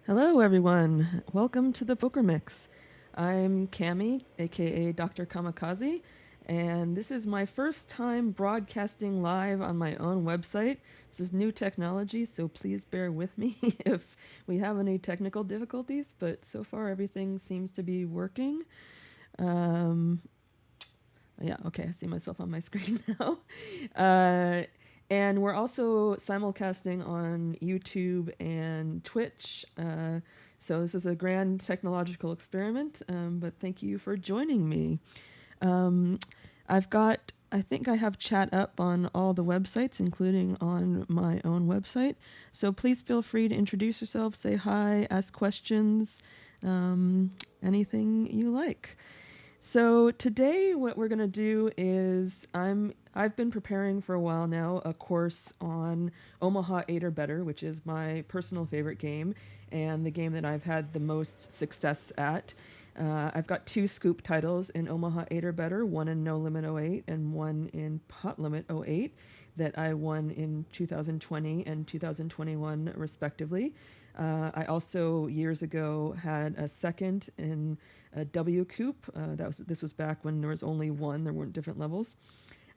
Hello, everyone. Welcome to the Poker Mix. I'm Cami, aka Dr. Kamikaze, and this is my first time broadcasting live on my own website. This is new technology, so please bear with me if we have any technical difficulties, but so far everything seems to be working. Um, yeah, okay, I see myself on my screen now. Uh, and we're also simulcasting on YouTube and Twitch. So this is a grand technological experiment, but thank you for joining me. Um, I think I have chat up on all the websites, including on my own website. So please feel free to introduce yourself, say hi, ask questions, anything you like. So today what we're going to do is I've been preparing for a while now a course on Omaha 8 or Better, which is my personal favorite game and the game that I've had the most success at. I've got two scoop titles in Omaha 8 or Better, one in No Limit '08 and one in Pot Limit '08 that I won in 2020 and 2021 respectively. I also years ago had a second in a W Coop. This was back when there was only one. There weren't different levels.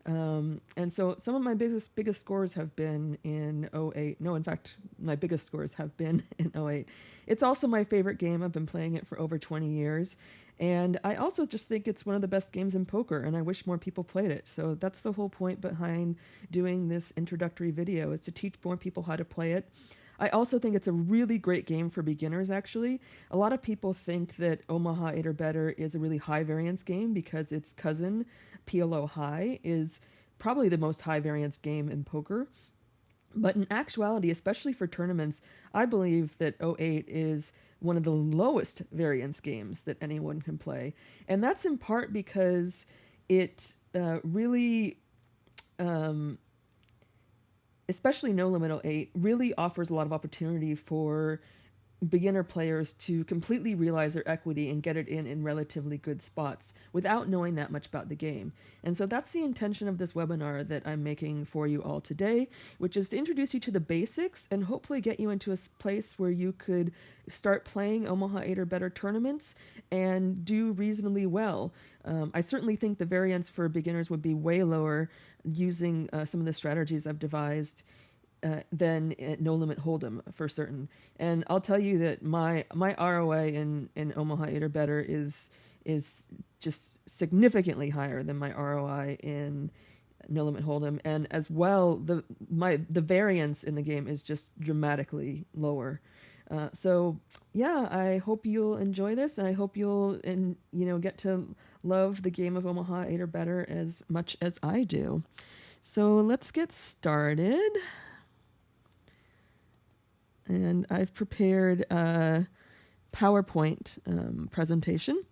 And so some of my biggest scores have been in '08. No, in fact, my biggest scores have been in '08. It's also my favorite game. I've been playing it for over 20 years. And I also just think it's one of the best games in poker, and I wish more people played it. So that's the whole point behind doing this introductory video, is to teach more people how to play it. I also think it's a really great game for beginners, actually. A lot of people think that Omaha 8 or Better is a really high variance game because its cousin, PLO High, is probably the most high variance game in poker. But in actuality, especially for tournaments, I believe that '08 is one of the lowest variance games that anyone can play. And that's in part because it really especially No Limit '08, really offers a lot of opportunity for beginner players to completely realize their equity and get it in relatively good spots without knowing that much about the game. And so that's the intention of this webinar that I'm making for you all today, which is to introduce you to the basics and hopefully get you into a place where you could start playing Omaha 8 or Better tournaments and do reasonably well. I certainly think the variance for beginners would be way lower using some of the strategies I've devised than at No Limit Hold'em for certain. And I'll tell you that my ROA in Omaha 8 or Better is just significantly higher than my ROI in No Limit Hold'em, and as well the variance in the game is just dramatically lower. So yeah, I hope you'll enjoy this, and I hope you'll get to love the game of Omaha 8 or Better as much as I do. So let's get started. And I've prepared a PowerPoint presentation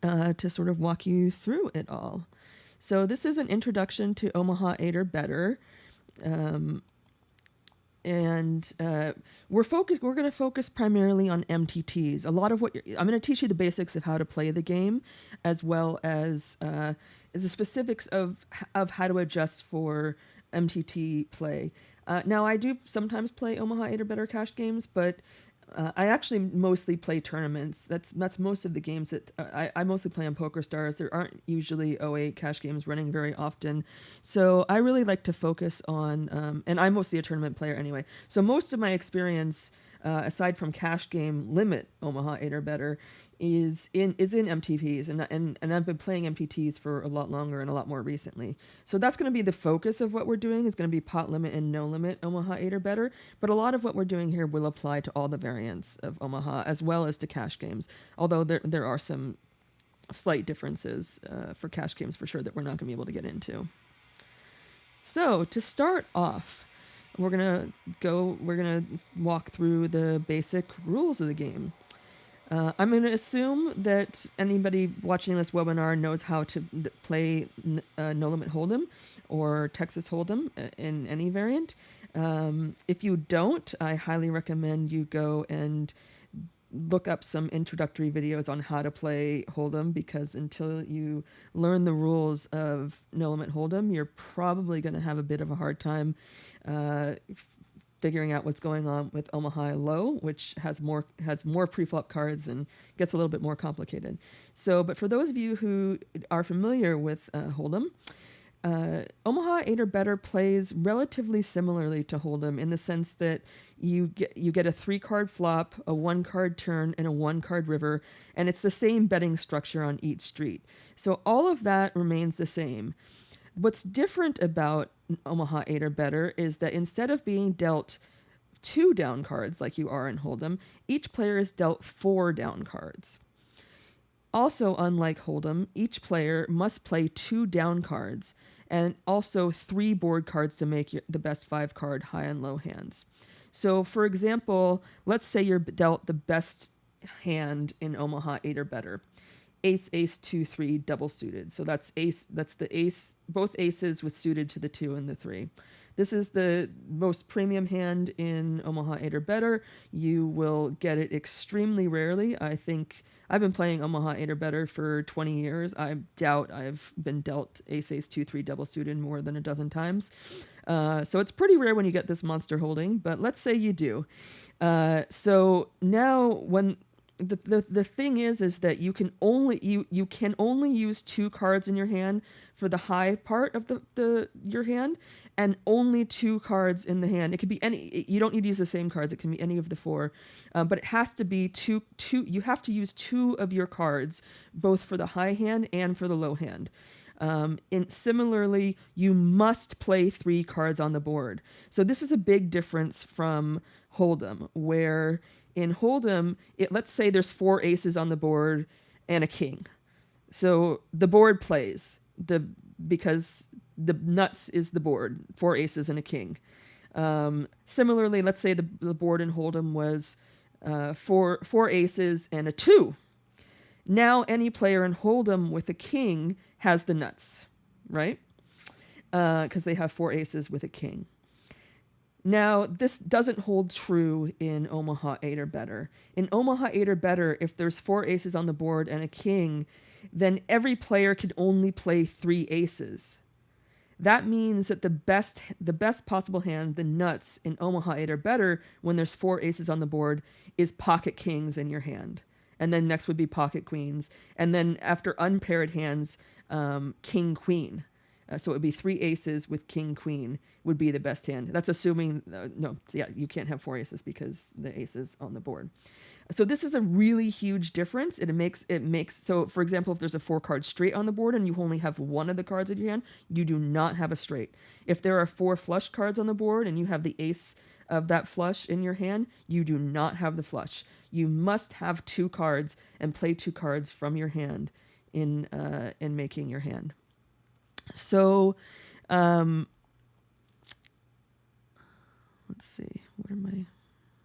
to sort of walk you through it all. So this is an introduction to Omaha 8 or Better. And we're going to focus primarily on MTTs. A lot of what I'm going to teach you the basics of how to play the game, as well as the specifics of how to adjust for MTT play. Now, I do sometimes play Omaha 8 or Better cash games, but I actually mostly play tournaments. That's most of the games that I mostly play on PokerStars. There aren't usually '08 cash games running very often, so I really like to focus on. And I'm mostly a tournament player anyway. So most of my experience, aside from cash game limit Omaha 8 or Better, is in MTPs, and I've been playing MTTs for a lot longer and a lot more recently. So that's going to be the focus of what we're doing. Is going to be pot limit and no limit Omaha 8 or Better. But a lot of what we're doing here will apply to all the variants of Omaha as well as to cash games. Although there are some slight differences for cash games for sure that we're not going to be able to get into. So to start off, we're gonna walk through the basic rules of the game. I'm going to assume that anybody watching this webinar knows how to play No Limit Hold'em or Texas Hold'em in any variant. If you don't, I highly recommend you go and look up some introductory videos on how to play Hold'em, because until you learn the rules of No Limit Hold'em, you're probably going to have a bit of a hard time figuring out what's going on with Omaha Low, which has more pre-flop cards and gets a little bit more complicated. So, but for those of you who are familiar with Hold'em, Omaha 8 or Better plays relatively similarly to Hold'em in the sense that you get a 3-card flop, a 1-card turn, and a 1-card river, and it's the same betting structure on each street. So all of that remains the same. What's different about Omaha 8 or Better is that instead of being dealt 2 down cards like you are in Hold'em, each player is dealt 4 down cards. Also, unlike Hold'em, each player must play 2 down cards and also 3 board cards to make the best 5-card high and low hands. So, for example, let's say you're dealt the best hand in Omaha 8 or Better. Ace, ace, 2, 3, double suited. So that's the ace, both aces with suited to the 2 and the 3. This is the most premium hand in Omaha 8 or Better. You will get it extremely rarely. I think I've been playing Omaha 8 or Better for 20 years. I doubt I've been dealt ace, ace, 2, 3 double suited more than a dozen times. So it's pretty rare when you get this monster holding, but let's say you do. So now when the thing is that you can only use 2 cards in your hand for the high part of your hand, and only 2 cards in the hand. It could be any. You don't need to use the same cards. It can be any of the 4, but it has to be two. You have to use 2 of your cards, both for the high hand and for the low hand. And similarly, you must play 3 cards on the board. So this is a big difference from Hold'em, where in Hold'em, let's say there's 4 aces on the board and a king. So the board plays because the nuts is the board, 4 aces and a king. Similarly, let's say the board in Hold'em was 4 aces and a 2. Now any player in Hold'em with a king has the nuts, right? Because they have 4 aces with a king. Now, this doesn't hold true in Omaha 8 or Better. In Omaha 8 or Better, if there's 4 aces on the board and a king, then every player can only play 3 aces. That means that the best possible hand, the nuts, in Omaha 8 or Better, when there's 4 aces on the board, is pocket kings in your hand. And then next would be pocket queens. And then after unpaired hands, king, queen. So it would be 3 aces with king, queen would be the best hand. That's assuming, you can't have 4 aces because the ace is on the board. So this is a really huge difference. It makes, so for example, if there's a 4-card straight on the board and you only have 1 of the cards in your hand, you do not have a straight. If there are 4 flush cards on the board and you have the ace of that flush in your hand, you do not have the flush. You must have 2 cards and play 2 cards from your hand in making your hand. So, let's see. What am I?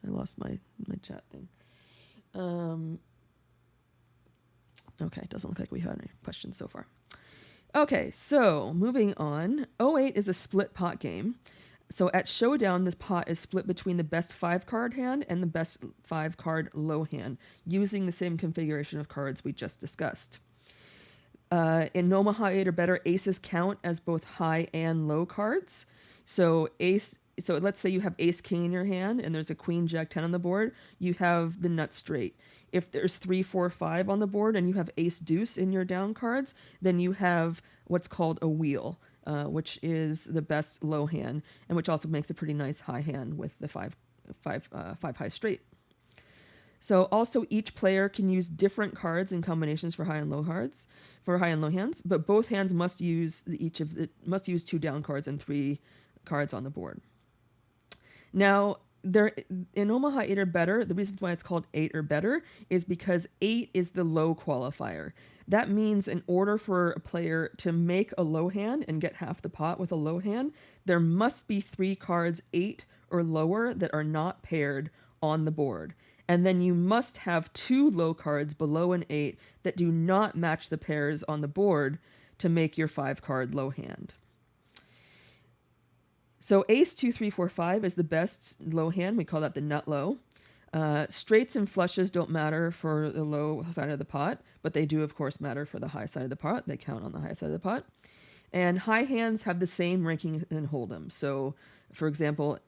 I lost my chat thing. Okay, doesn't look like we had any questions so far. Okay, so moving on. 08 is a split pot game. So at Showdown, this pot is split between the best 5-card hand and the best 5-card low hand, using the same configuration of cards we just discussed. In Omaha 8 or Better, aces count as both high and low cards. So let's say you have ace king in your hand and there's a queen jack 10 on the board, you have the nut straight. If there's 3, 4, 5 on the board and you have ace deuce in your down cards, then you have what's called a wheel, which is the best low hand, and which also makes a pretty nice high hand with the 5 high straight. So also each player can use different cards and combinations for high and low hands, but both hands must use 2 down cards and 3 cards on the board. Now, in Omaha 8 or Better, the reason why it's called 8 or Better is because 8 is the low qualifier. That means in order for a player to make a low hand and get half the pot with a low hand, there must be 3 cards 8 or lower that are not paired on the board. And then you must have 2 low cards below an 8 that do not match the pairs on the board to make your 5-card low hand. So ace 2, 3, 4, 5 is the best low hand. We call that the nut low. Straights and flushes don't matter for the low side of the pot, but they do, of course, matter for the high side of the pot. They count on the high side of the pot. And high hands have the same ranking in Hold'em. So, for example,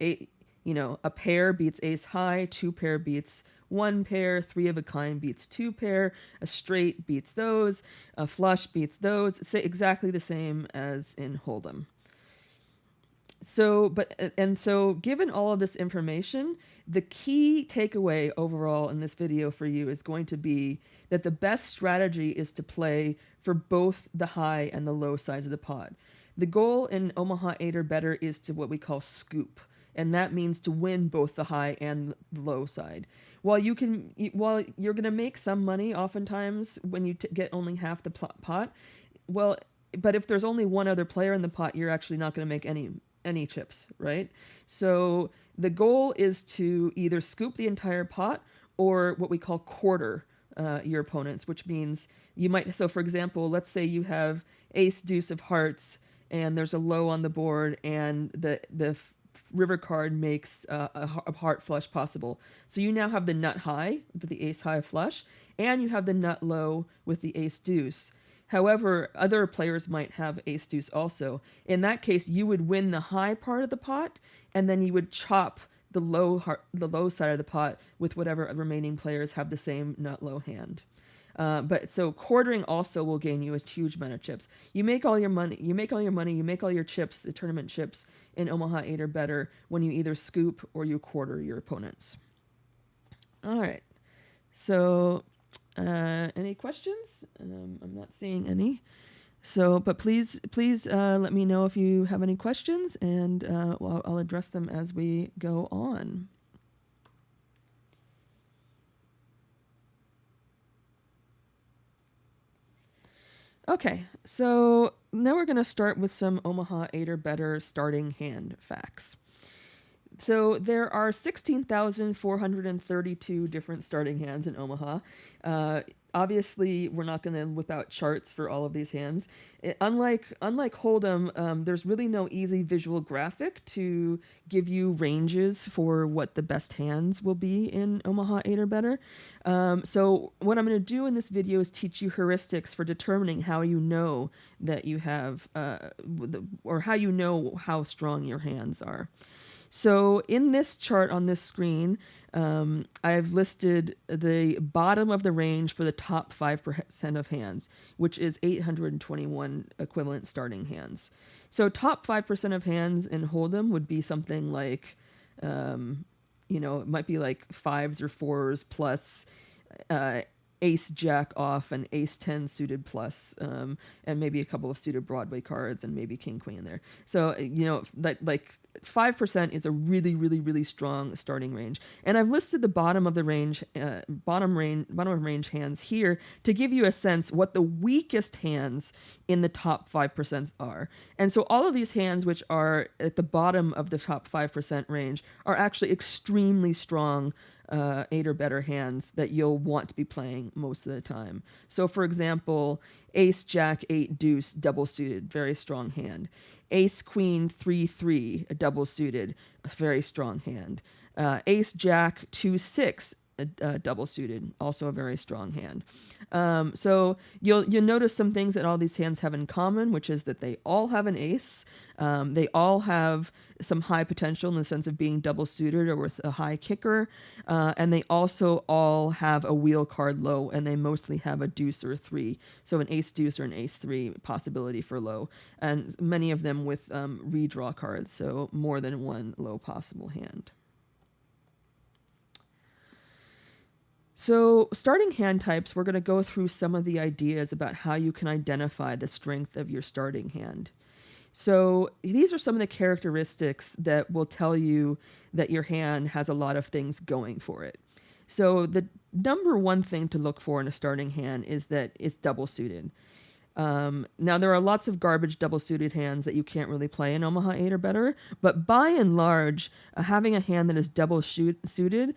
a pair beats ace high, two pair beats one pair, three of a kind beats two pair, a straight beats those, a flush beats those. Say exactly the same as in Hold'em. So given all of this information, the key takeaway overall in this video for you is going to be that the best strategy is to play for both the high and the low sides of the pot. The goal in Omaha 8 or better is to what we call scoop, and that means to win both the high and the low side. While you're going to make some money oftentimes when you get only half the pot, well, but if there's only one other player in the pot, you're actually not going to make any chips, right? So the goal is to either scoop the entire pot or what we call quarter your opponents, which means you might, so for example, let's say you have ace deuce of hearts and there's a low on the board and the river card makes a heart flush possible. So you now have the nut high with the ace high flush and you have the nut low with the ace deuce. However, other players might have ace deuce also. In that case, you would win the high part of the pot, and then you would chop the low side of the pot with whatever remaining players have the same nut low hand. But so quartering also will gain you a huge amount of chips. You make all your money, you make all your chips, the tournament chips in Omaha 8 or better when you either scoop or you quarter your opponents. All right. So any questions? I'm not seeing any. So, but please let me know if you have any questions, and I'll address them as we go on. Okay, so now we're going to start with some Omaha 8 or better starting hand facts. So there are 16,432 different starting hands in Omaha. Obviously, we're not going to whip out charts for all of these hands. Unlike Hold'em, there's really no easy visual graphic to give you ranges for what the best hands will be in Omaha 8 or better. So what I'm going to do in this video is teach you heuristics for determining how you know that you have, or how you know how strong your hands are. So in this chart on this screen, I've listed the bottom of the range for the top 5% of hands, which is 821 equivalent starting hands. So top 5% of hands in Hold'em would be something like, it might be like fives or fours plus ace jack off and ace 10 suited plus, and maybe a couple of suited Broadway cards and maybe king queen in there. So, like 5% is a really, really, really strong starting range. And I've listed the bottom of the range, bottom of range hands here to give you a sense what the weakest hands in the top 5% are. And so all of these hands, which are at the bottom of the top 5% range, are actually extremely strong 8 or better hands that you'll want to be playing most of the time. So for example, ace jack 8 deuce double suited, very strong hand. Ace queen 3-3, a double suited, a very strong hand. Ace jack 2-6, double suited, also a very strong hand. So you'll notice some things that all these hands have in common, which is that they all have an ace. They all have some high potential in the sense of being double suited or with a high kicker. And they also all have a wheel card low, and they mostly have a deuce or a 3. So an ace deuce or an ace 3 possibility for low. And many of them with redraw cards, so more than one low possible hand. So starting hand types, we're going to go through some of the ideas about how you can identify the strength of your starting hand. So these are some of the characteristics that will tell you that your hand has a lot of things going for it. So the number one thing to look for in a starting hand is that it's double suited. Now, there are lots of garbage double-suited hands that you can't really play in Omaha 8 or better, but by and large, having a hand that is double-suited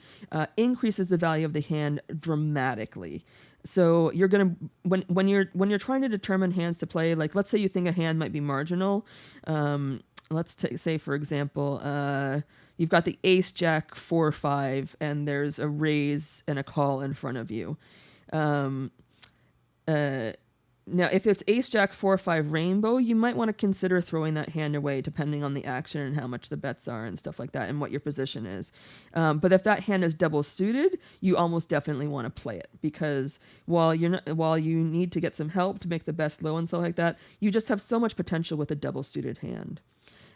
increases the value of the hand dramatically. So you're gonna when you're trying to determine hands to play, like let's say you think a hand might be marginal. Let's say for example, you've got the ace jack 4-5, and there's a raise and a call in front of you. Now, if it's ace jack 4-5 rainbow, you might want to consider throwing that hand away, depending on the action and how much the bets are and stuff like that, and what your position is. But if that hand is double suited, you almost definitely want to play it, because while you need to get some help to make the best low and stuff like that, you just have so much potential with a double suited hand.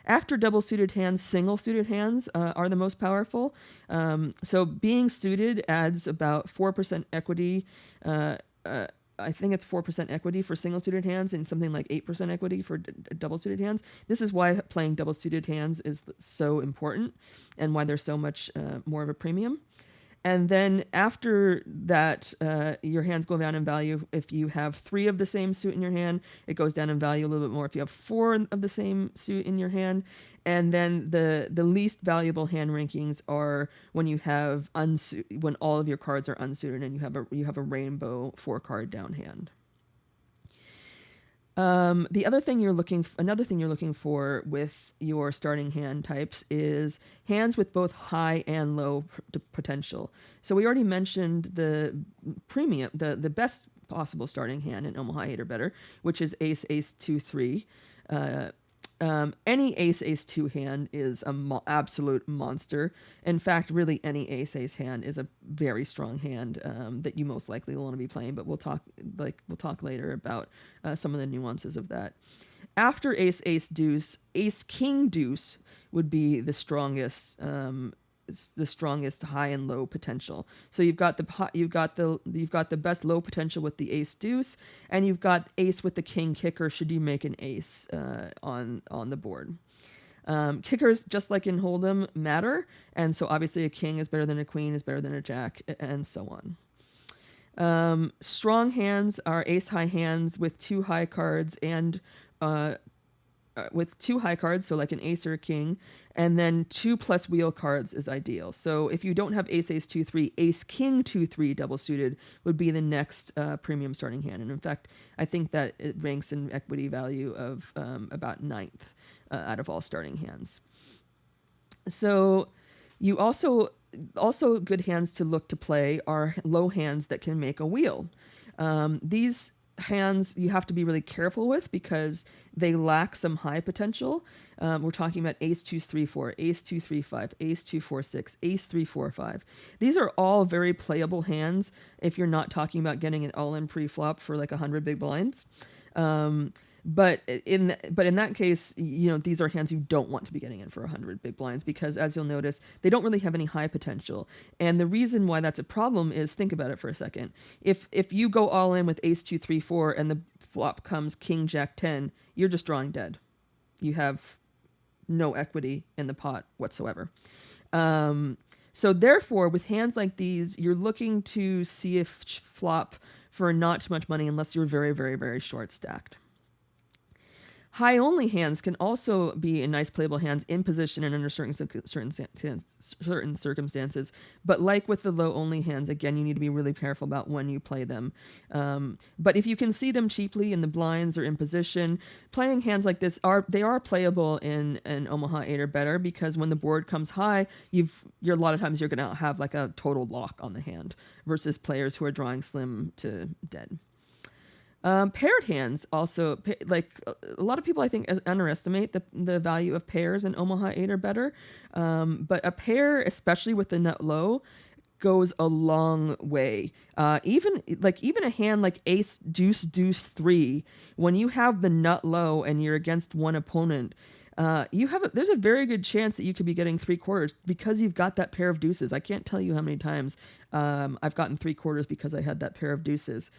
After double suited hands, single suited hands are the most powerful. So being suited adds about 4% equity. I think it's 4% equity for single suited hands and something like 8% equity for double suited hands. This is why playing double suited hands is so important and why there's so much more of a premium. And then after that, your hands go down in value. If you have 3 of the same suit in your hand, it goes down in value a little bit more if you have 4 of the same suit in your hand. And then the least valuable hand rankings are when you have when all of your cards are unsuited and you have a rainbow 4-card down hand. Another thing you're looking for with your starting hand types is hands with both high and low potential. So we already mentioned the premium, the best possible starting hand in Omaha 8 or better, which is ace, ace, 2, 3. Any ace, ace, 2 hand is an absolute monster. In fact, really any ace, ace hand is a very strong hand that you most likely will want to be playing. But we'll talk later about some of the nuances of that. After ace, ace, deuce, ace, king, deuce would be the strongest high and low potential. So you've got the best low potential with the ace deuce, and you've got ace with the king kicker should you make an ace on the board. Kickers, just like in Hold'em, matter, and so obviously a king is better than a queen, is better than a jack, and so on. Strong hands are ace high hands with 2 high cards and with 2 high cards, so like an ace or a king, and then 2 plus wheel cards is ideal. So if you don't have ace, ace, 2, 3, ace, king, 2, 3 double suited would be the next premium starting hand. And in fact, I think that it ranks in equity value of about 9th out of all starting hands. So you also good hands to look to play are low hands that can make a wheel. These hands you have to be really careful with because they lack some high potential. We're talking about ace 2 3 4, ace 2 3 5, ace 2 4 6, ace 3 4 5. These are all very playable hands if you're not talking about getting an all-in pre-flop for like 100 big blinds. But in that case, these are hands you don't want to be getting in for 100 big blinds because, as you'll notice, they don't really have any high potential. And the reason why that's a problem is, think about it for a second. If you go all in with ace 2 3 4 and the flop comes king jack 10, you're just drawing dead. You have no equity in the pot whatsoever. So therefore, with hands like these, you're looking to see if flop for not too much money unless you're very, very, very short stacked. High-only hands can also be nice playable hands in position and under certain circumstances. But like with the low-only hands, again, you need to be really careful about when you play them. But if you can see them cheaply in the blinds or in position, playing hands like this are playable in Omaha 8 or better because when the board comes high, a lot of times you're going to have like a total lock on the hand versus players who are drawing slim to dead. Paired hands also, like a lot of people I think underestimate the value of pairs in Omaha 8 or better. But a pair, especially with the nut low, goes a long way. Even a hand like ace deuce deuce 3, when you have the nut low and you're against one opponent, there's a very good chance that you could be getting 3/4 because you've got that pair of deuces. I can't tell you how many times I've gotten 3/4 because I had that pair of deuces.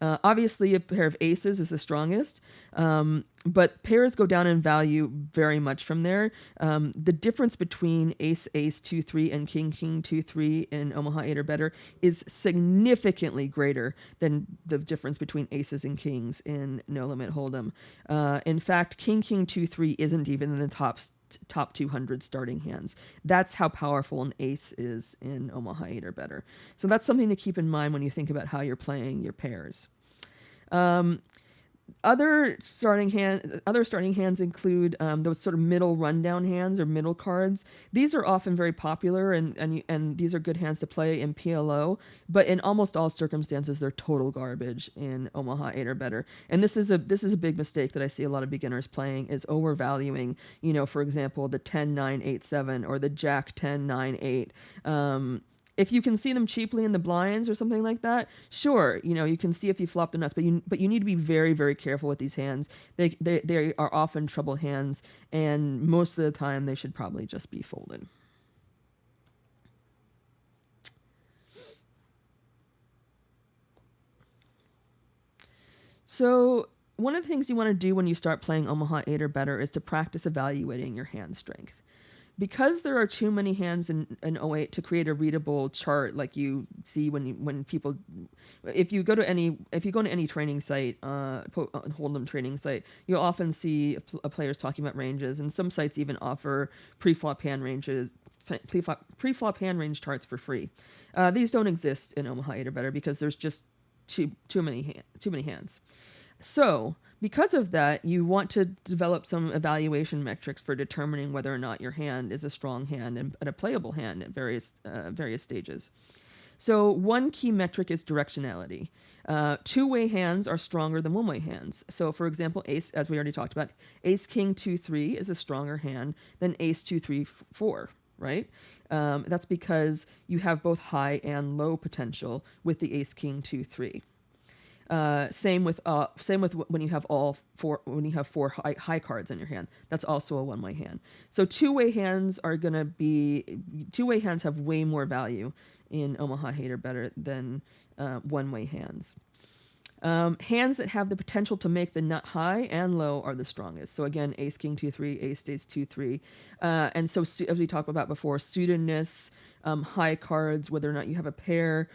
Obviously, a pair of aces is the strongest, but pairs go down in value very much from there. The difference between ace, ace, 2, 3, and king, king, 2, 3 in Omaha 8 or better is significantly greater than the difference between aces and kings in No Limit Hold'em. In fact, king, king, 2, 3 isn't even in the top 200 starting hands. That's how powerful an ace is in Omaha 8 or better. So that's something to keep in mind when you think about how you're playing your pairs. Other starting hands include those sort of middle rundown hands or middle cards. These are often very popular, and these are good hands to play in PLO. But in almost all circumstances, they're total garbage in Omaha 8 or better. And this is a big mistake that I see a lot of beginners playing, is overvaluing. For example, the 10-9-8-7 or the Jack 10-9-8. If you can see them cheaply in the blinds or something like that, sure, you can see if you flop the nuts, but you need to be very, very careful with these hands. They are often trouble hands, and most of the time they should probably just be folded. So one of the things you want to do when you start playing Omaha 8 or better is to practice evaluating your hand strength. Because there are too many hands in 08 to create a readable chart like you see when people, if you go to any training site, Hold'em training site, you'll often see players talking about ranges, and some sites even offer pre-flop hand ranges, pre-flop hand range charts for free. These don't exist in Omaha 8 or better because there's just too many hands. So, because of that, you want to develop some evaluation metrics for determining whether or not your hand is a strong hand and a playable hand at various stages. So, one key metric is directionality. Two-way hands are stronger than one-way hands. So, for example, ace, as we already talked about, ace king 2-3 is a stronger hand than ace 2-3-4. Right? That's because you have both high and low potential with the ace king 2-3. Same with when you have four high cards in your hand. That's also a one-way hand. So two-way hands have way more value in Omaha 8 or better than one-way hands. Hands that have the potential to make the nut high and low are the strongest. So again, ace king 2-3, ace ace 2-3, and so as we talked about before, suitedness, high cards, whether or not you have a pair.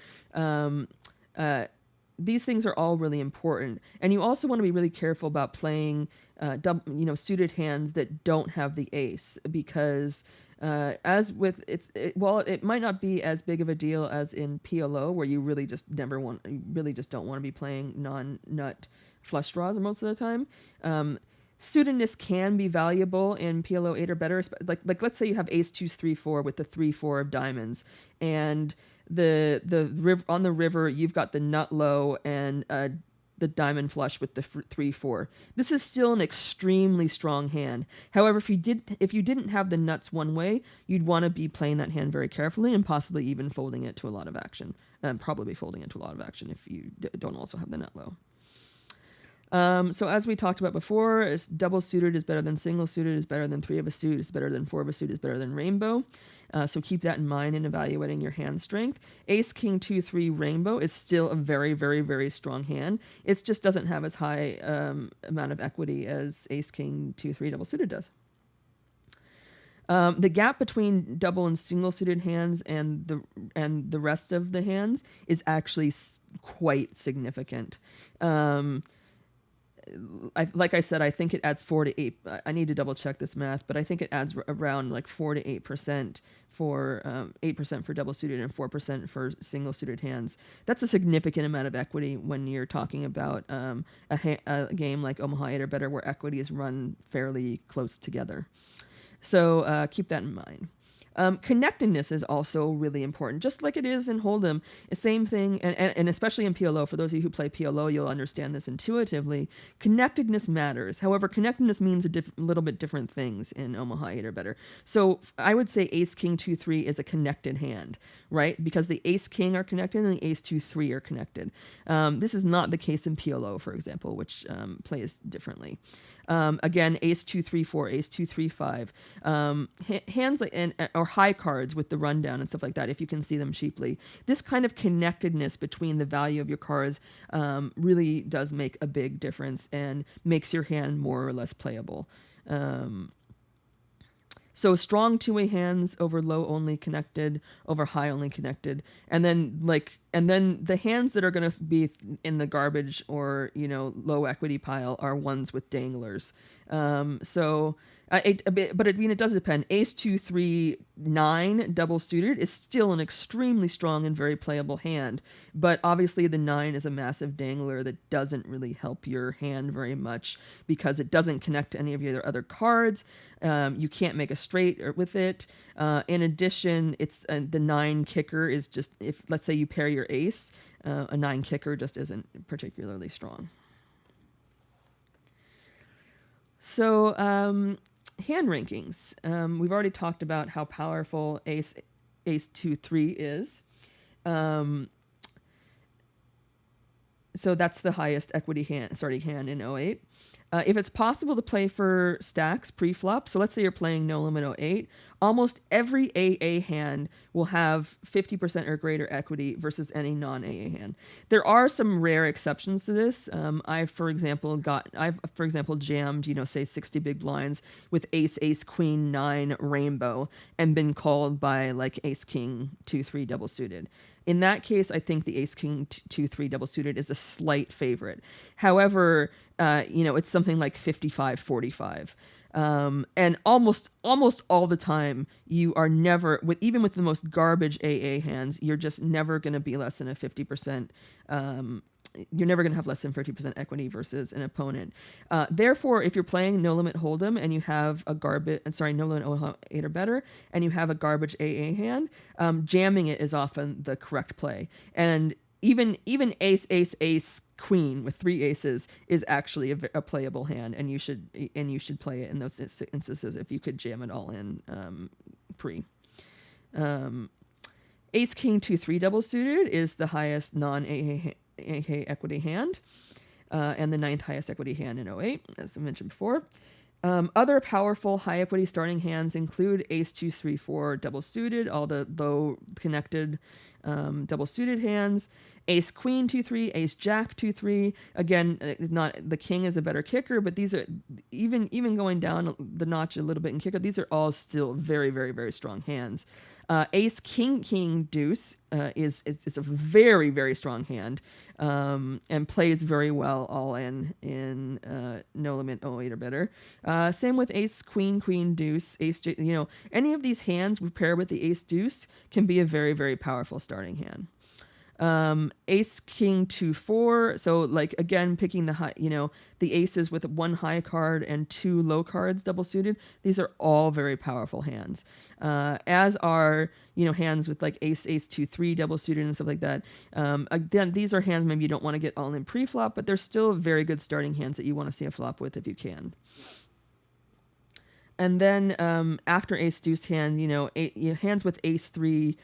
These things are all really important, and you also want to be really careful about playing, suited hands that don't have the ace, because while it might not be as big of a deal as in PLO, where you really just don't want to be playing non-nut flush draws most of the time. Suitedness can be valuable in PLO 8 or better. Like let's say you have ace 2-3-4 with the 3-4 of diamonds, and on the river you've got the nut low and the diamond flush with the 3-4. This is still an extremely strong hand. However, if you didn't have the nuts one way, you'd want to be playing that hand very carefully and possibly even folding it to a lot of action. Probably folding it to a lot of action if you don't also have the nut low. So as we talked about before, double suited is better than single suited, is better than 3 of a suit, is better than 4 of a suit, is better than rainbow. So keep that in mind in evaluating your hand strength. Ace king 2-3 rainbow is still a very, very, very strong hand. It just doesn't have as high amount of equity as ace king 2-3 double suited does. The gap between double and single suited hands and the rest of the hands is actually quite significant. Like I said, I think it adds 4 to 8. I need to double check this math, but I think it adds around like 4 to 8% for 8% for double suited and 4% for single suited hands. That's a significant amount of equity when you're talking about a game like Omaha 8 or better, where equity is run fairly close together. So keep that in mind. Connectedness is also really important, just like it is in Hold'em. Same thing, and especially in PLO. For those of you who play PLO, you'll understand this intuitively. Connectedness matters. However, connectedness means little bit different things in Omaha 8 or better. So I would say ace king 2-3 is a connected hand, right? Because the ace king are connected and the ace 2-3 are connected. This is not the case in PLO, for example, which plays differently. Again, ace 2-3-4, ace 2-3-5. Hands or high cards with the rundown and stuff like that, if you can see them cheaply. This kind of connectedness between the value of your cards really does make a big difference and makes your hand more or less playable. So strong two-way hands over low only connected, over high only connected, and then the hands that are going to be in the garbage or low equity pile are ones with danglers. It does depend. Ace 2 3 9 double suited is still an extremely strong and very playable hand, but obviously the 9 is a massive dangler that doesn't really help your hand very much because it doesn't connect to any of your other cards. You can't make a straight with it. In addition, it's the 9 kicker is just, if let's say you pair your ace, a 9 kicker just isn't particularly strong. So hand rankings. We've already talked about how powerful ace 2 3 is. So that's the highest equity starting hand in 08. If it's possible to play for stacks pre-flop, so let's say you're playing No Limit 08, almost every AA hand will have 50% or greater equity versus any non-AA hand. There are some rare exceptions to this. I've, for example, jammed, say 60 big blinds with ace, queen, 9 rainbow and been called by like ace, king, 2, 3 double suited. In that case, I think the ace, king, 2, 3 double suited is a slight favorite. However, it's something like 55-45. And almost all the time, you are never, even with the most garbage AA hands, you're just never going to be less than a 50%. You're never going to have less than 50% equity versus an opponent. Therefore, if you're playing No Limit Hold'em and you have a No Limit Omaha 8 or better, and you have a garbage AA hand, jamming it is often the correct play. And even ace, queen with 3 aces is actually a playable hand, and you should play it in those instances if you could jam it all in pre. Ace, king, 2, 3 double suited is the highest non-AA equity hand, and the 9th highest equity hand in 08, as I mentioned before. Other powerful high equity starting hands include ace 2 3 4 double suited, all the low connected double suited hands, ace queen 2 3, ace jack 2 3. Again, not the king is a better kicker, but these are even going down the notch a little bit in kicker. These are all still very, very, very strong hands. Ace king deuce is a very, very strong hand, and plays very well all in No Limit 08 or better. Same with ace queen deuce, ace any of these hands we pair with the ace deuce can be a very, very powerful starting hand. Ace king 2 4, so like again picking the high, the aces with 1 high card and 2 low cards double suited. These are all very powerful hands, as are hands with like ace 2 3 double suited and stuff like that. Again, these are hands maybe you don't want to get all in pre-flop, but they're still very good starting hands that you want to see a flop with if you can. And then after ace deuce hand, hands with ace 3,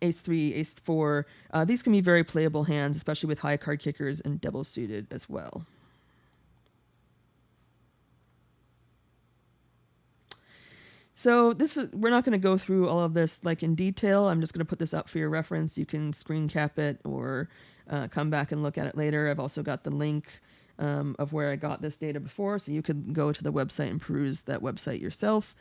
ace 4, these can be very playable hands, especially with high card kickers and double suited as well. So we're not going to go through all of this like in detail. I'm just going to put this up for your reference. You can screen cap it or come back and look at it later. I've also got the link of where I got this data before, so you could go to the website and peruse that website yourself.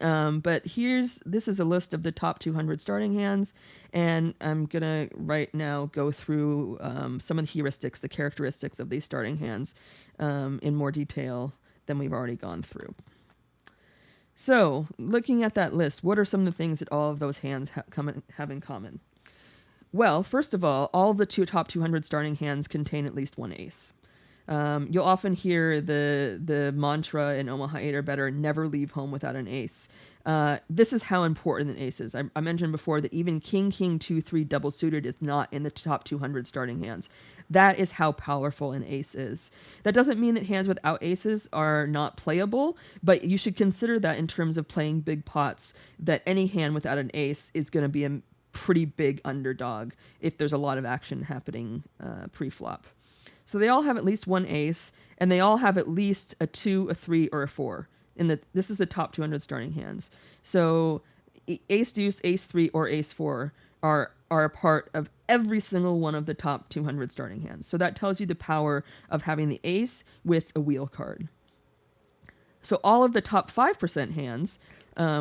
But this is a list of the top 200 starting hands, and I'm gonna right now go through some of the heuristics, the characteristics of these starting hands in more detail than we've already gone through. So, looking at that list, what are some of the things that all of those hands have in common? Well, first of all of the top 200 starting hands contain at least 1 ace. You'll often hear the mantra in Omaha 8 or better, never leave home without an ace. This is how important an ace is. I mentioned before that even king 2 3 double suited is not in the top 200 starting hands. That is how powerful an ace is. That doesn't mean that hands without aces are not playable, but you should consider that in terms of playing big pots, that any hand without an ace is going to be a pretty big underdog if there's a lot of action happening pre-flop. So they all have at least 1 ace, and they all have at least a 2, a 3, or a 4. This is the top 200 starting hands. So ace deuce, ace 3, or ace 4 are a part of every single one of the top 200 starting hands. So that tells you the power of having the ace with a wheel card. So all of the top 5% hands,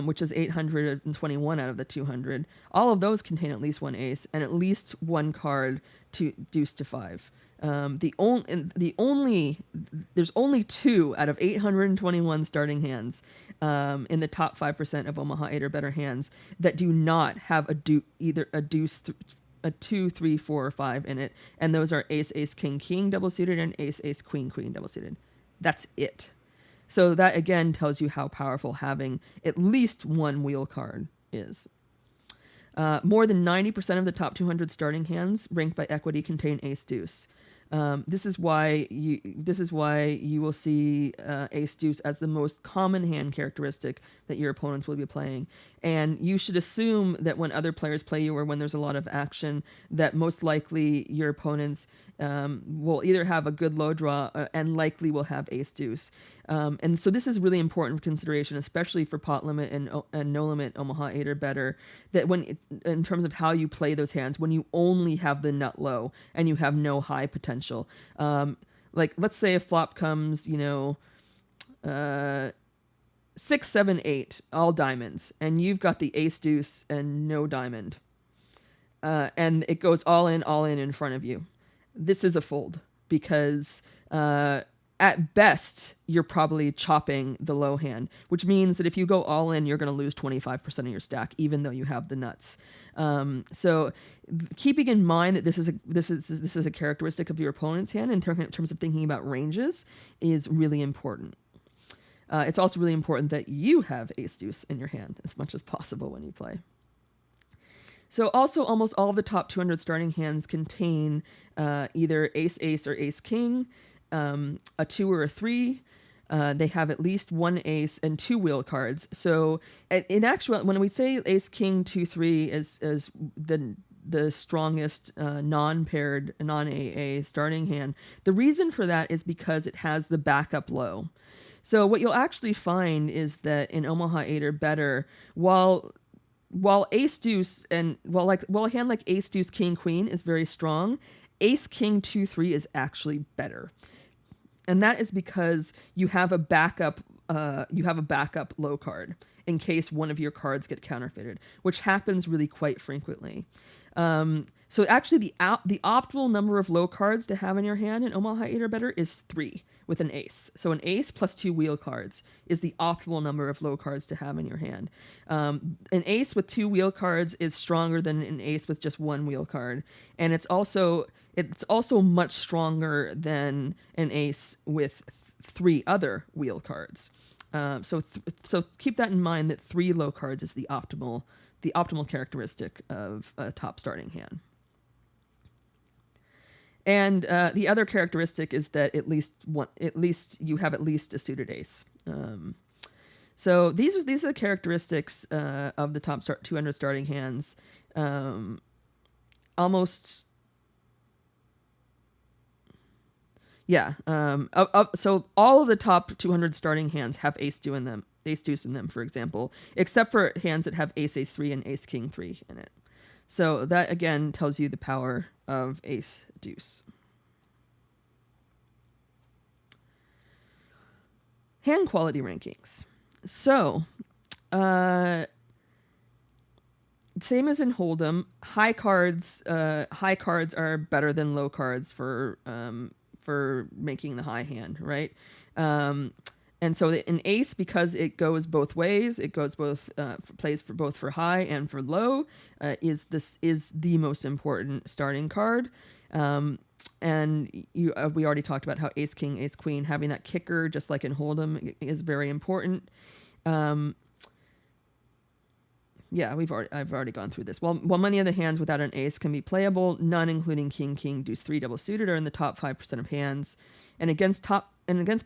which is 821 out of the 200, all of those contain at least 1 ace and at least 1 card to deuce to 5. There's only 2 out of 821 starting hands in the top 5% of Omaha 8 or better hands that do not have either a deuce, a 2, 3, 4, or 5 in it, and those are ace, ace, king, king double suited and ace, ace, queen, queen double suited. That's it. So that again tells you how powerful having at least one wheel card is. More than 90% of the top 200 starting hands ranked by equity contain ace deuce. This is why you will see ace deuce as the most common hand characteristic that your opponents will be playing. And you should assume that when other players play you, or when there's a lot of action, that most likely your opponents will either have a good low draw and likely will have ace deuce. And so this is really important consideration, especially for pot limit and no limit Omaha 8 or better, that in terms of how you play those hands, when you only have the nut low and you have no high potential. Like let's say a flop comes, 6, 7, 8, all diamonds, and you've got the ace deuce and no diamond. And it goes all in front of you. This is a fold because at best, you're probably chopping the low hand, which means that if you go all in, you're going to lose 25% of your stack, even though you have the nuts. So keeping in mind that this is a characteristic of your opponent's hand in terms of thinking about ranges is really important. It's also really important that you have ace deuce in your hand as much as possible when you play. So also almost all of the top 200 starting hands contain either ace ace or ace king, a 2 or a 3. They have at least one ace and 2 wheel cards. So in actuality, when we say ace king 2 3 is the strongest non-paired non-AA starting hand, the reason for that is because it has the backup low. So what you'll actually find is that in Omaha 8 or better, while ace deuce and while a hand like ace deuce king queen is very strong, ace king 2 3 is actually better. And that is because you have a backup low card in case one of your cards get counterfeited, which happens really quite frequently. So actually the optimal number of low cards to have in your hand in Omaha 8 or better is 3 with an ace. So an ace plus 2 wheel cards is the optimal number of low cards to have in your hand. An ace with 2 wheel cards is stronger than an ace with just 1 wheel card. And it's also much stronger than an ace with 3 other wheel cards. So keep that in mind, that 3 low cards is the optimal characteristic of a top starting hand. And the other characteristic is that at least you have at least a suited ace. So these are the characteristics of the top 200 starting hands. So all of the top 200 starting hands have ace deuce in them, for example, except for hands that have ace ace 3 and ace king 3 in it. So that again tells you the power of ace deuce. Hand quality rankings. So, same as in Hold'em, high cards are better than low cards for making the high hand, right? And so an ace, because it goes both ways, it goes plays for both for high and for low, is the most important starting card. And we already talked about how ace king, ace queen, having that kicker just like in Hold'em is very important. I've already gone through this. While many of the hands without an ace can be playable, none, including king, king, deuce 3 double suited, are in the top 5% of hands. And against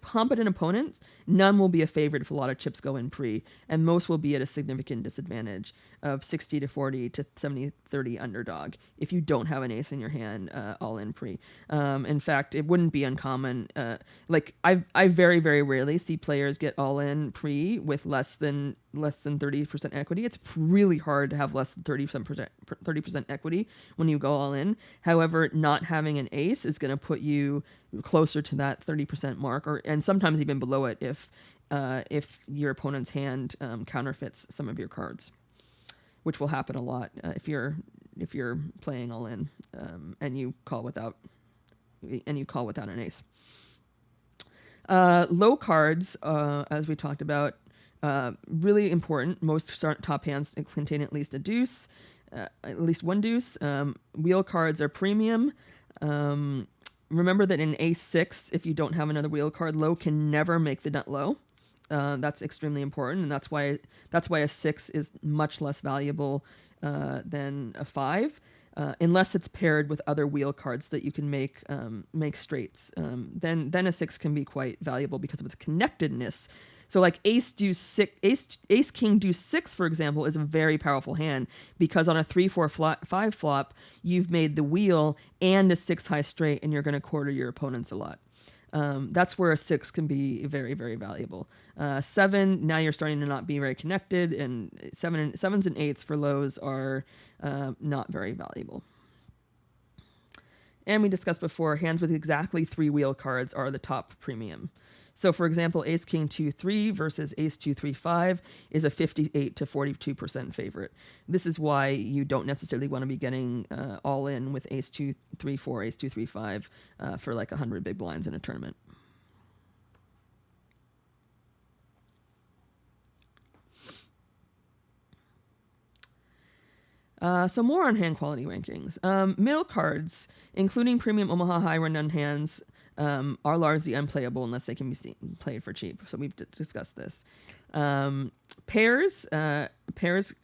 competent opponents, none will be a favorite if a lot of chips go in pre, and most will be at a significant disadvantage of 60-40 to 70-30 underdog if you don't have an ace in your hand all in pre. In fact, it wouldn't be uncommon. I very, very rarely see players get all in pre with less than 30% equity. It's really hard to have less than 30% equity when you go all in. However, not having an ace is going to put you closer to that 30% mark, and sometimes even below it if your opponent's hand counterfeits some of your cards, which will happen a lot if you're playing all in and you call without and you call without an ace. Low cards, as we talked about, really important. Most top hands contain at least a deuce, at least one deuce. Wheel cards are premium. Remember that in ace six, if you don't have another wheel card, low can never make the nut low. That's extremely important, and that's why a six is much less valuable than a five. Unless it's paired with other wheel cards that you can make straights, then a six can be quite valuable because of its connectedness. So like ace king deuce six, for example, is a very powerful hand because on a 3-4-5 flop, you've made the wheel and a 6 high straight, and you're going to quarter your opponents a lot. That's where a 6 can be very, very valuable. 7, now you're starting to not be very connected, and 7s and 8s for lows are not very valuable. And we discussed before, hands with exactly 3 wheel cards are the top premium. So for example, ace king 2-3 versus ace 2-3-5 is a 58 to 42% favorite. This is why you don't necessarily want to be getting all in with ace 2-3-4, ace 2-3-5 for like 100 big blinds in a tournament. So more on hand quality rankings. Middle cards, including premium Omaha High run-down hands, are largely unplayable unless they can be played for cheap. So we've discussed this. Pairs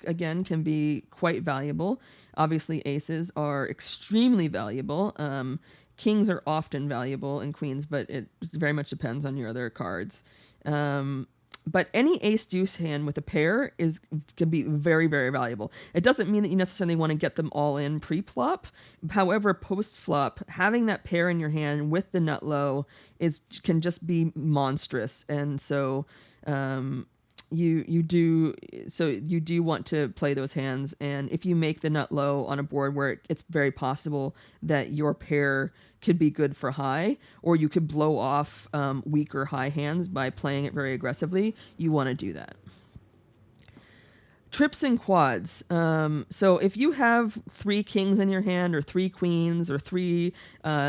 again can be quite valuable. Obviously, aces are extremely valuable. Kings are often valuable, and queens, but it very much depends on your other cards. But any ace deuce hand with a pair can be very, very valuable. It doesn't mean that you necessarily want to get them all in pre-flop. However, post-flop, having that pair in your hand with the nut low can just be monstrous. And so you do want to play those hands. And if you make the nut low on a board where it's very possible that your pair could be good for high, or you could blow off weaker high hands by playing it very aggressively, you want to do that. Trips and quads. So if you have 3 kings in your hand, or 3 queens, or 3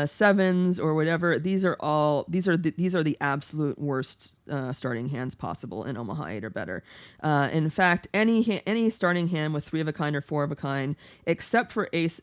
sevens, or whatever, these are the absolute worst starting hands possible in Omaha 8 or better. In fact, any starting hand with 3 of a kind or 4 of a kind, except for ace,